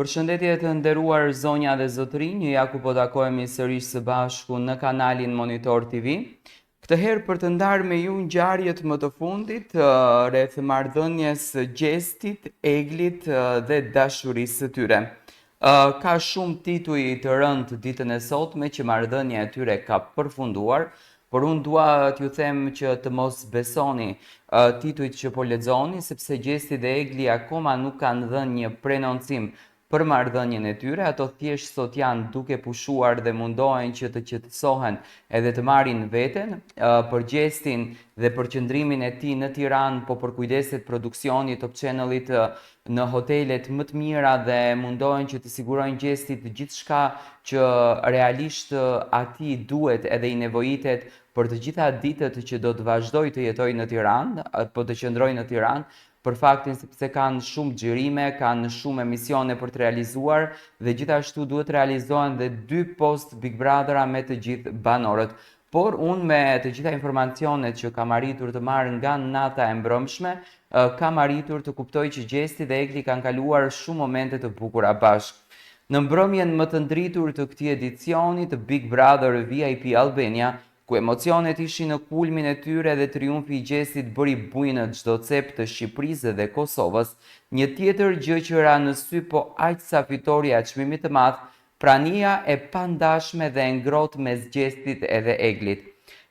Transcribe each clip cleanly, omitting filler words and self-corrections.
Përshëndetje të nderuar zonja dhe zotërinj, ja ku po takohemi sërish së bashku në kanalin Monitor TV. Këtë herë për të ndarë me ju ngjarjet më të fundit rreth marrëdhënies së Gjestit, Eglit dhe dashurisë së tyre. Ka shumë tituj të rëndë ditën e sotme që marrëdhënia e tyre ka përfunduar, por unë dua t'ju them që të mos besoni titujt që po lexoni, sepse Gjesti dhe Egli akoma nuk kanë dhënë një prenoncim për marrëdhënien e tyre. Ato thjesht sot janë duke pushuar dhe mundohen që të qetësohen edhe të marrin veten. Për Gjestin dhe për qëndrimin e tij në Tiranë po përkujdeset produksioni Top Channelit në hotelet më të mira dhe mundohen që të sigurojnë Gjestit gjithçka që realisht atij duhet edhe i nevojitet për të gjitha ditët që do të vazhdoj të jetoj në Tiranë, po të qëndroj në Tiranë, për faktin sepse kanë shumë xhirime, kanë shumë emisione për të realizuar dhe gjithashtu duhet realizohen dhe 2 post Big Brothera me të gjithë banorët. Por unë me të gjitha informacionet që kam arritur të marr nga nata e mbrëmshme, kam arritur të kuptoj që Gjesti dhe Egli kanë kaluar shumë momente të bukura bashkë. Në mbrëmjen më të ndritur të këtij edicioni të Big Brother VIP Albania, ku emocionet ishin në kulmin e tyre dhe triumfi i Gjestit bëri bujnë çdo cep të Shqipërisë dhe Kosovës, një tjetër gjë që ra në sy po aq sa fitoria e çmimit të madh, prania e pandashme dhe e ngrohtë mes Gjestit edhe Eglit.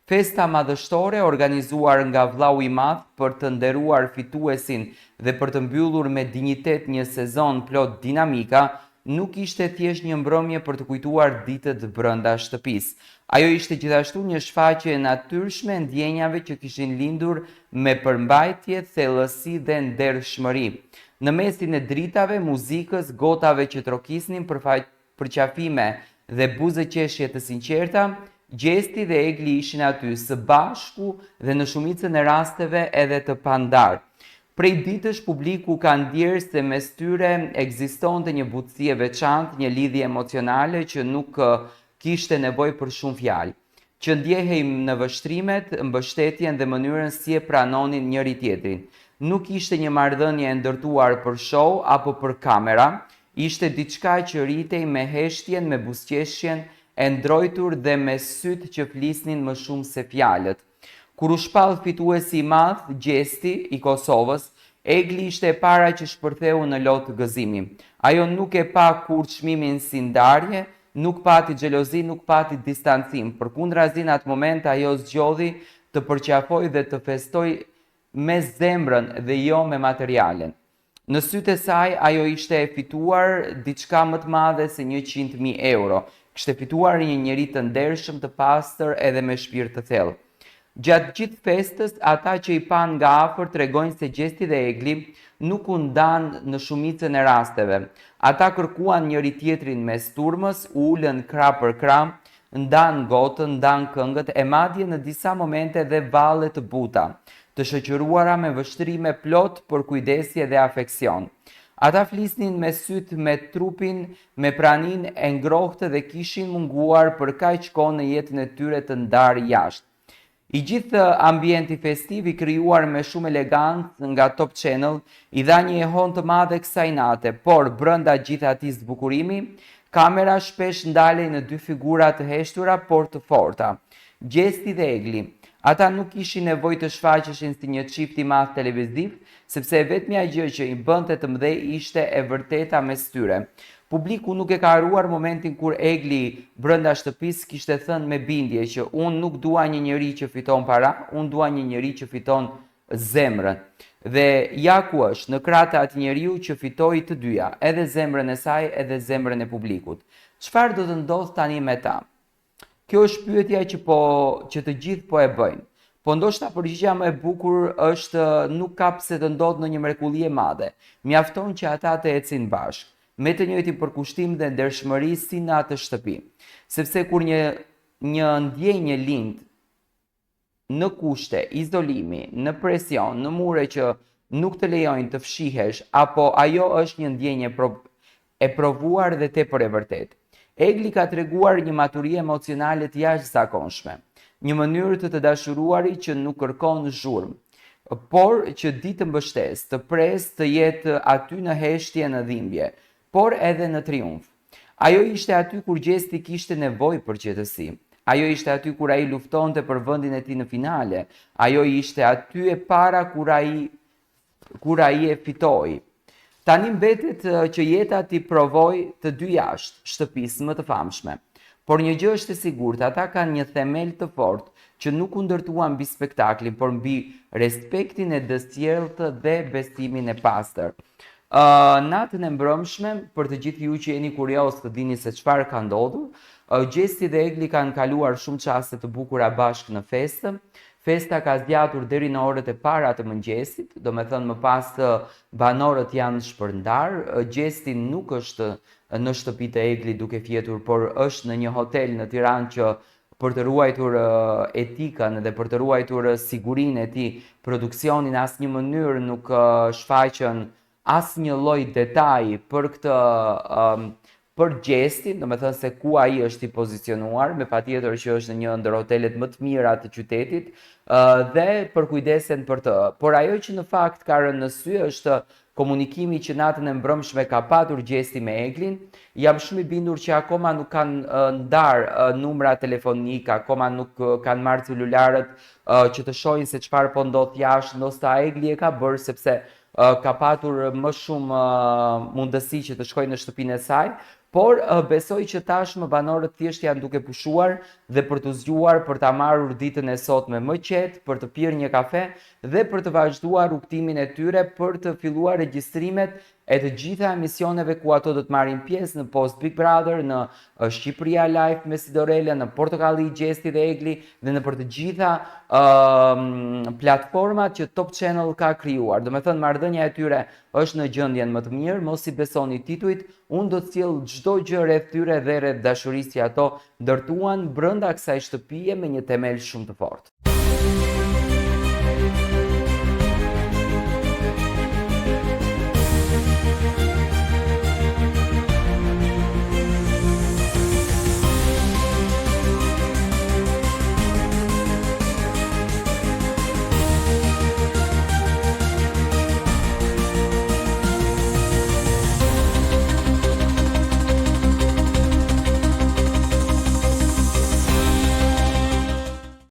Festa madhështore organizuar nga vllau i madh për të nderuar fituesin dhe për të mbyllur me dinjitet një sezon plot dinamika, nuk ishte thjesht një mbrëmje për të kujtuar ditët brenda shtëpisë. Ajo ishte gjithashtu një shfaqje e natyrshme e ndjenjave që kishin lindur me përmbajtje, thellësi dhe ndershmëri. Në mesin e dritave, muzikës, gotave që trokisnin për qafime dhe buzëqeshje të sinqerta, Gjesti dhe Egli ishin aty së bashku dhe në shumicën e rasteve edhe të pandar. Prej ditësh publiku ka ndjerë se mes tyre ekzistonte një butësi e veçantë, një lidhje emocionale që nuk kishte nevojë për shumë fjalë, që ndjehej në vështrimet, mbështetjen dhe mënyrën si e pranonin njëri tjetrin. Nuk ishte një marrëdhënie e ndërtuar për show apo për kamera, ishte diçka që rritej me heshtjen, me buzëqeshjen e ndrojtur dhe me sytë që flisnin më shumë se fjalët. Kur u shpall fituesi i madh, Gjesti i Kosovës, Egli ishte e para që shpërtheu në lot gëzimi. Ajo nuk e pa kur çmimin si ndarje, nuk pati xhelozi, nuk pati distancim. Përkundrazi në atë moment ajo zgjodhi të përqafoj dhe të festoj me zemrën dhe jo me materialen. Në sytë e saj ajo ishte e fituar diçka më të madhe se 100.000 euro. Kishte fituar një njerëz të ndershëm, të pastër edhe me shpirt të thellë. Gjatë gjithë festës, ata që i pan nga afër tregojnë se Gjesti dhe Egli nuk u ndan në shumicën e rasteve. Ata kërkuan njëri tjetrin mes turmës, ulën krah për krah, ndan gotën, ndan këngët e madje në disa momente dhe valle të buta, të shoqëruara me vështrime plot për kujdesje dhe afeksion. Ata flisnin me sytë, me trupin, me praninë e ngrohtë dhe kishin munguar për kaq kohë në jetën e tyre të ndarë jashtë. I gjithë ambienti festiv i krijuar me shumë elegancë nga Top Channel i dha një ehon të madhe kësaj nate, por brenda gjithë atij zbukurimi, kamera shpesh ndalej në 2 figura të heshtura por të forta, Gjesti dhe Egli. Ata nuk kishin nevojë të shfaqeshin si një çift i madh televiziv, sepse vetmja gjë që i bënte të mëdhej ishte e vërteta mes tyre. Publiku nuk e ka harruar momentin kur Egli brenda shtëpisë kishte thënë me bindje që unë nuk dua një njeri që fiton para, unë dua një njeri që fiton zemrën. Dhe ja ku është, në krah të atij njeriu që fitoi të dyja, edhe zemrën e saj, edhe zemrën e publikut. Çfarë do të ndodh tani me ta? Kjo është pyetja që të gjithë po e bëjnë. Po ndoshta përgjigjja më e bukur është nuk ka pse të ndodhë në një mrekulli e madhe. Mjafton që ata të ecin bashkë, me të njëjtin përkushtim dhe ndershmëri si në atë shtëpi. Sepse kur një ndjenjë lind në kushte, izolimi, në presion, në mure që nuk të lejojnë të fshihesh, apo ajo është një ndjenjë e provuar dhe tepër e vërtetë. Egli ka treguar një maturi emocionale të jashtëzakonshme, një mënyrë të dashuruari që nuk kërkon zhurmë, por që di të mbështes, të pres, të jetë aty në heshtje, në dhimbje, por edhe në triumf. Ajo ishte aty kur Gjesti kishte nevojë për qetësi. Ajo ishte aty kur ai luftonte për vendin e tij në finale. Ajo ishte aty e para kur ai e fitoi. Tani mbetet që jeta t'i provoj të dy jashtë shtëpisë më të famshme. Por një gjë është e sigurt, ata kanë një themel të fortë që nuk u ndërtuan mbi spektaklin, por mbi respektin e dësjelltë dhe besimin e pastër. Natën e mbrëmshme, për të gjithë ju që jeni kurioz të dini se çfarë ka ndodhur, Gjesti dhe Egli kanë kaluar shumë çaste të bukura bashkë në festë. Festa ka zgjatur deri në orët e para të mëngjesit, do me thënë më pas banorët janë shpërndar. Gjesti nuk është në shtëpitë e Eglit duke fjetur, por është në një hotel në Tiranë që për të ruajtur etikën dhe për të ruajtur sigurinë e tij, produksionin asnjë mënyrë nuk shfaqën asnjë lloj detaji për këtë për Gjestin, do me thënë se ku ai është i pozicionuar, me patjetër që është në një ndër hotelet më të mira të qytetit, dhe për kujdesen për të. Por ajo që në fakt ka rënë në sy është komunikimi që natën e mbrëmshme ka patur Gjesti me Eglin. Jam shumë i bindur që akoma nuk kanë ndarë numra telefonik, akoma nuk kanë marrë celularët që të shohin se çfarë po ndodh jashtë, ndoshta Egli e ka bërë sepse ka patur më shumë mundësi që të shkojë në shtëpinë e saj, por besoj që tashmë banorët thjesht janë duke pushuar dhe për të zgjuar, për ta marrur ditën e sotme më qetë, për të pirë një kafe dhe për të vazhduar rrugtimin e tyre për të filluar regjistrimet e të gjitha emisioneve ku ato do të marrin pjesë në Post Big Brother, në Shqipëria Live me Sidorela, në Portokalli, Gjesti dhe Egli dhe në për të gjitha platformat që Top Channel ka krijuar. Do me thënë marrëdhënia e tyre është në gjendjen më të mirë, mos i besoni titujt, unë do të sjell çdo gjë rreth tyre dhe rreth dashurisë që ato ndërtuan brenda kësaj shtëpie me një themel shumë të fortë.